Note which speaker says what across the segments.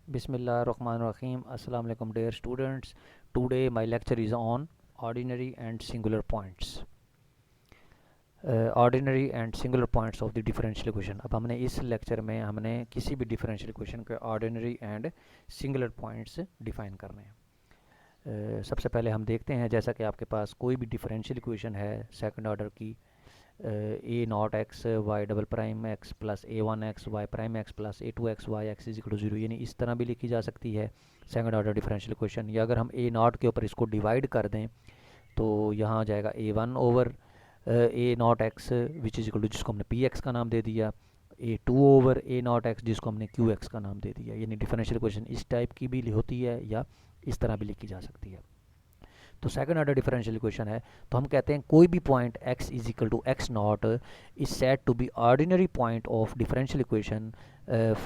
Speaker 1: Bismillahirrahmanirrahim. Assalamu alaikum dear students. Today my lecture is on ordinary and singular points. Ordinary and singular points of the differential equation. अब हमने इस lecture में हमने किसी भी differential equation के ordinary and singular points define करने हैं। सबसे पहले हम देखते हैं, जैसा कि आपके पास कोई भी differential equation है सेकंड ऑर्डर की, a naught x y double prime x plus a one x Y prime x plus a two x y x is equal to zero, यानी इस तरह भी लिखी जा सकती है सेकंड ऑर्डर डिफरेंशियल इक्वेशन। या अगर हम ए नॉट के ऊपर इसको डिवाइड कर दें तो यहाँ आ जाएगा a one over a naught x which is equal to, जिसको हमने पी एक्स का नाम दे दिया, a two over a naught x जिसको हमने क्यू एक्स का नाम दे दिया। यानी डिफरेंशियल इक्वेशन इस टाइप की भी होती है या इस तरह भी लिखी जा सकती है। तो सेकंड ऑर्डर डिफरेंशियल इक्वेशन है तो हम कहते हैं कोई भी point x is equal to x naught is said to be ordinary point of differential equation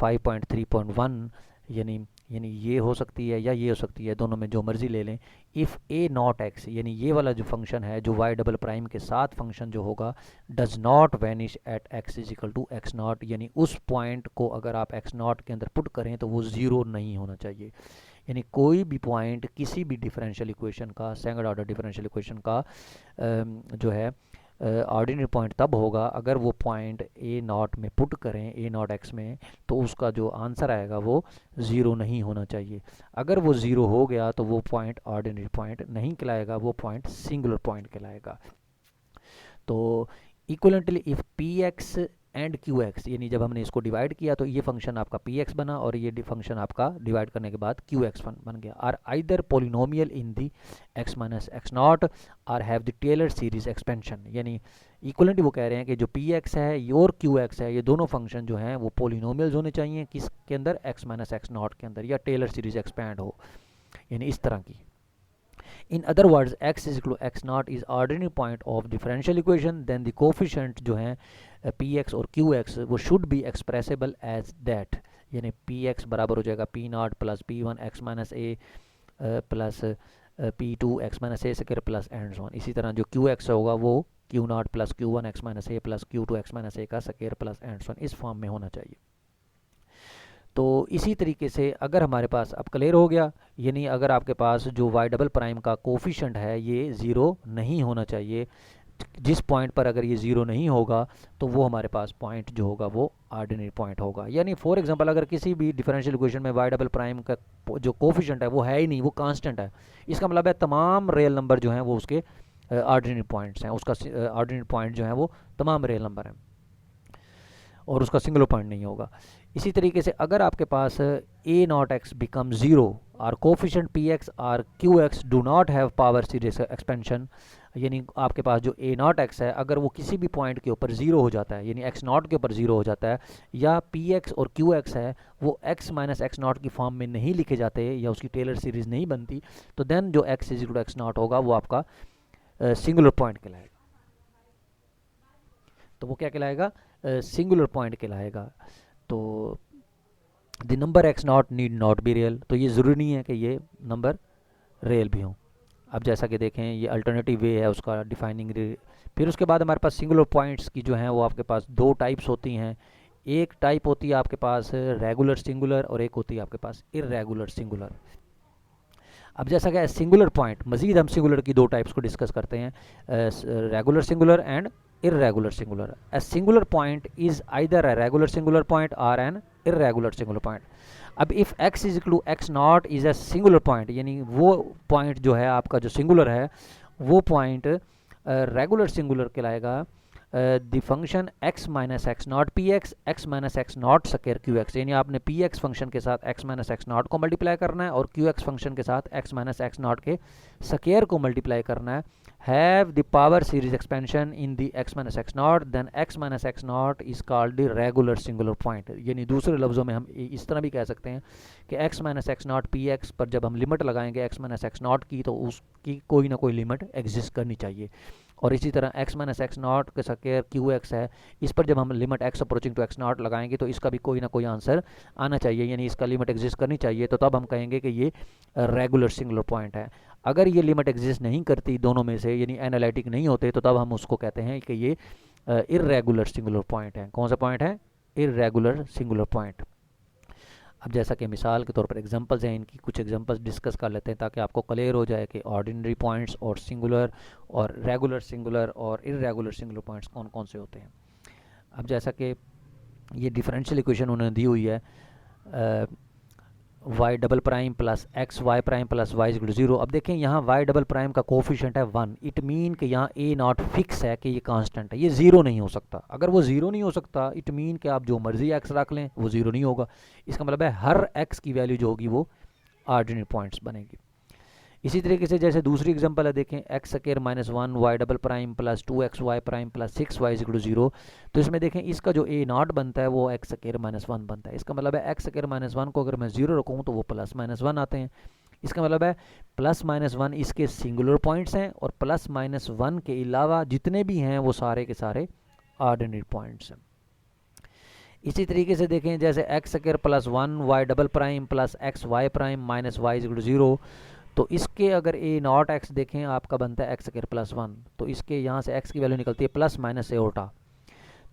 Speaker 1: 5.3.1, यानी ये हो सकती है या ये हो सकती है, दोनों में जो मर्जी ले लें। इफ़ ए नॉट एक्स, यानी ये वाला जो फंक्शन है जो वाई डबल प्राइम के साथ फंक्शन जो होगा, does not vanish at X is equal to x naught, यानी उस पॉइंट को अगर आप एक्स नॉट के अंदर पुट करें तो वो ज़ीरो नहीं होना चाहिए। यानी कोई भी पॉइंट किसी भी डिफरेंशियल इक्वेशन का, सेकंड ऑर्डर डिफरेंशियल इक्वेशन का जो है ऑर्डिनरी पॉइंट तब होगा अगर वो पॉइंट ए नॉट में पुट करें, ए नॉट एक्स में, तो उसका जो आंसर आएगा वो ज़ीरो नहीं होना चाहिए। अगर वो ज़ीरो हो गया तो वो पॉइंट ऑर्डिनरी पॉइंट नहीं कहलाएगा, वो पॉइंट सिंगुलर पॉइंट कहलाएगा। तो equivalently if P x and Q X, यानी जब हमने इसको डिवाइड किया तो ये फंक्शन आपका पी एक्स बना और ये फंक्शन आपका डिवाइड करने के बाद क्यू एक्स बन गया। Are either polynomial in the X minus X naught or have the Taylor series expansion, यानी इक्वलेंटली वो कह रहे हैं कि जो पी एक्स है और क्यू एक्स है, ये दोनों फंक्शन जो हैं वो पोलिनोमियल्स होने चाहिए किसके अंदर, एक्स माइनस एक्स नॉट के अंदर, या टेलर सीरीज एक्सपेंड हो, यानी इस तरह की। In other words, x is equal to x naught is ordinary point of differential equation, then the coefficient जो हैं px और qx वो should be expressible as that, यानी px बराबर हो जाएगा p naught plus p one x minus a plus p two x minus a square plus and so on. इसी तरह जो qx होगा वो q naught plus q one x minus a plus q two x minus a का square plus and so on, इस form में होना चाहिए। तो इसी तरीके से अगर हमारे पास, अब क्लियर हो गया, यानी अगर आपके पास जो वाई डबल प्राइम का कोफिशेंट है ये ज़ीरो नहीं होना चाहिए, जिस पॉइंट पर अगर ये ज़ीरो नहीं होगा तो वो हमारे पास पॉइंट जो होगा वो ऑर्डिनरी पॉइंट होगा। यानी फॉर एग्जांपल अगर किसी भी डिफरेंशियल इक्वेशन में वाई डबल प्राइम का जो कोफिशेंट है वो है ही नहीं, वो कांस्टेंट है, इसका मतलब है तमाम रियल नंबर जो हैं वो उसके ऑर्डिनरी पॉइंट्स हैं, उसका ऑर्डिनरी पॉइंट जो है वो तमाम रियल नंबर हैं और उसका सिंगुलर पॉइंट नहीं होगा। इसी तरीके से अगर आपके पास ए नॉट एक्स बिकम ज़ीरो और कोफिशेंट पी एक्स और Q x do not have power series expansion, यानी आपके पास जो ए नॉट एक्स है अगर वो किसी भी पॉइंट के ऊपर ज़ीरो हो जाता है, यानी एक्स नॉट के ऊपर ज़ीरो हो जाता है, या पी एक्स और क्यू एक्स है वो एक्स माइनस एक्स नॉट की फॉर्म में नहीं लिखे जाते या उसकी टेलर सीरीज़ नहीं बनती, तो देन जो x is equal to x not होगा वो आपका सिंगुलर पॉइंट कहलाएगा। तो वो क्या कहलाएगा, सिंगुलर पॉइंट कहलाएगा। तो the number x not need not be real, तो ये ज़रूरी नहीं है कि ये नंबर रियल भी हो। अब जैसा कि देखें ये अल्टरनेटिव वे है उसका डिफाइनिंग। फिर उसके बाद हमारे पास सिंगुलर पॉइंट्स की जो हैं वो आपके पास दो टाइप्स होती हैं। एक टाइप होती है आपके पास रेगुलर सिंगुलर और एक होती है आपके पास इर्रेगुलर सिंगुलर। अब जैसा कि सिंगुलर पॉइंट, मज़ीद हम सिंगुलर की दो टाइप्स को डिस्कस करते हैं, regular singular and irregular singular. A singular point is either a regular singular point or an irregular singular point. अब if x is equal to x naught is a singular point, यानी वो point जो है आपका जो singular है वो point regular singular कहलाएगा। The function x minus X naught P X minus X naught square Q X, यानी आपने पी एक्स फंक्शन के साथ x माइनस एक्स नॉट को मल्टीप्लाई करना है और क्यू एक्स फंक्शन के साथ x माइनस एक्स नॉट के स्क्वायर को मल्टीप्लाई करना है। Have the power series expansion in the x minus X naught, then x minus X naught is called the regular singular point. यानी दूसरे लफ्ज़ों में हम इस तरह भी कह सकते हैं कि x minus X naught P x पर जब हम लिमिट लगाएंगे x माइनस एक्स नॉट की, तो उसकी कोई ना कोई लिमिट एग्जिस्ट करनी चाहिए। और इसी तरह x माइनस एक्स नॉट के स्क्वायर क्यू एक्स है, इस पर जब हम limit x approaching to x naught लगाएंगे तो इसका भी कोई ना कोई आंसर आना चाहिए, यानी इसका लिमिट एग्जिस्ट करनी चाहिए, तो तब हम कहेंगे कि ये रेगुलर सिंगुलर पॉइंट है। अगर ये लिमिट एग्जिस्ट नहीं करती दोनों में से, यानी एनालिटिक नहीं होते, तो तब हम उसको कहते हैं कि ये इर्रेगुलर सिंगुलर पॉइंट है। कौन सा पॉइंट है, इर्रेगुलर सिंगुलर पॉइंट। अब जैसा कि मिसाल के तौर पर एग्जांपल्स हैं, इनकी कुछ एग्जांपल्स डिस्कस कर लेते हैं ताकि आपको क्लियर हो जाए कि ऑर्डिनरी पॉइंट्स और सिंगुलर और रेगुलर सिंगुलर और इर्रेगुलर सिंगुलर पॉइंट्स कौन कौन से होते हैं। अब जैसा कि ये डिफरेंशियल इक्वेशन उन्होंने दी हुई है, Y double prime plus X Y prime plus Y equal to 0। अब देखें यहाँ वाई डबल प्राइम का कोफिशिएंट है 1, इट मीन कि यहाँ ए नॉट फिक्स है कि ये कांस्टेंट है, ये 0 नहीं हो सकता। अगर वो 0 नहीं हो सकता इट मीन कि आप जो मर्जी एक्स रख लें वो 0 नहीं होगा। इसका मतलब है हर एक्स की वैल्यू जो होगी वो ऑर्डिनरी पॉइंट्स बनेगी। इसी तरीके से जैसे दूसरी एग्जांपल है, देखें X square minus 1 Y double prime plus 2x Y prime plus 6y equal to 0। तो इसमें देखें इसका जो ए नॉट बनता है वो एक्स स्क्वायर माइनस 1 बनता है। इसका मतलब है एक्स स्क्वायर माइनस 1 को अगर मैं 0 रखूँ तो वो प्लस माइनस 1 आते हैं। इसका मतलब है प्लस माइनस 1 इसके सिंगुलर पॉइंट्स हैं और प्लस माइनस 1 के अलावा जितने भी हैं वो सारे के सारे ऑर्डिनरी पॉइंट्स हैं। इसी तरीके से देखें जैसे X square plus 1 Y double prime plus X Y prime minus Y equal to 0। तो इसके अगर ए नॉट एक्स देखें आपका बनता है एक्स स्क्वायर प्लस 1, तो इसके यहाँ से एक्स की वैल्यू निकलती है प्लस माइनस एओटा।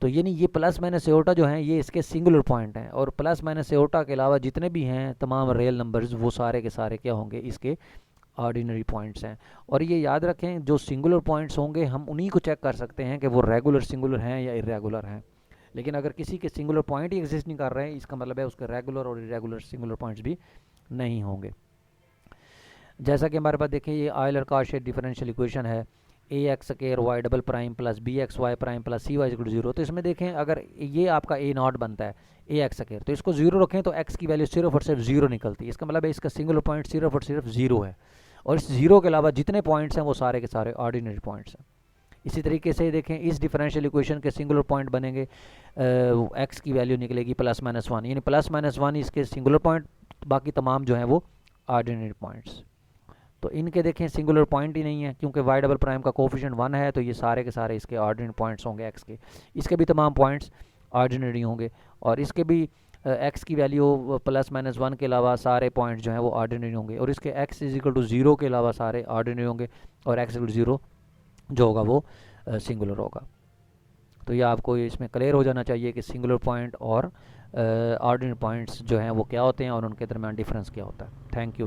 Speaker 1: तो यानी ये प्लस माइनस एओटा जो हैं ये इसके सिंगुलर पॉइंट हैं और प्लस माइनस एओटा के अलावा जितने भी हैं तमाम रियल नंबर्स वो सारे के सारे क्या होंगे, इसके ऑर्डिनरी पॉइंट्स हैं। और ये याद रखें जो सिंगुलर पॉइंट्स होंगे हम उन्हीं को चेक कर सकते हैं कि वो रेगुलर सिंगुलर हैं या इरेगुलर हैं। लेकिन अगर किसी के सिंगुलर पॉइंट ही एग्जिस्ट नहीं कर रहे हैं इसका मतलब है उसके रेगुलर और इरेगुलर सिंगुलर पॉइंट्स भी नहीं होंगे। जैसा कि हमारे पास देखें ये आयलर कॉशी डिफरेंशियल इक्वेशन है, a x square y double prime plus b x Y prime plus c y equal to 0। तो इसमें देखें अगर ये आपका ए नॉट बनता है ए एक्स स्क्वायर, तो इसको 0 रखें तो एक्स की वैल्यू सिर्फ और सिर्फ 0 निकलती है। इसका मतलब है इसका सिंगुलर पॉइंट सिर्फ और सिर्फ 0 है और इस 0 के अलावा जितने पॉइंट्स हैं वो सारे के सारे ऑर्डिनरी पॉइंट्स हैं। इसी तरीके से देखें इस डिफरेंशियल इक्वेशन के सिंगुलर पॉइंट बनेंगे, एक्स की वैल्यू निकलेगी प्लस माइनस 1, यानी प्लस माइनस 1 इसके सिंगुलर पॉइंट, बाकी तमाम जो हैं वो ऑर्डिनरी पॉइंट्स। तो इनके देखें सिंगुलर पॉइंट ही नहीं है क्योंकि वाई डबल प्राइम का कोफिशिएंट 1 है, तो ये सारे के सारे इसके ऑर्डिनरी पॉइंट्स होंगे एक्स के। इसके भी तमाम पॉइंट्स ऑर्डिनरी होंगे और इसके भी एक्स की वैल्यू प्लस माइनस 1 के अलावा सारे पॉइंट्स जो हैं वो ऑर्डिनरी होंगे और इसके एक्स इज इक्वल टू 0 के अलावा सारे ऑर्डिनरी होंगे और एक्स इक्वल टू 0 जो होगा वो सिंगुलर होगा। तो ये आपको इसमें क्लियर हो जाना चाहिए कि सिंगुलर पॉइंट और ऑर्डिनरी पॉइंट्स जो हैं वो क्या होते हैं और उनके दरमियान डिफरेंस क्या होता है। Thank you.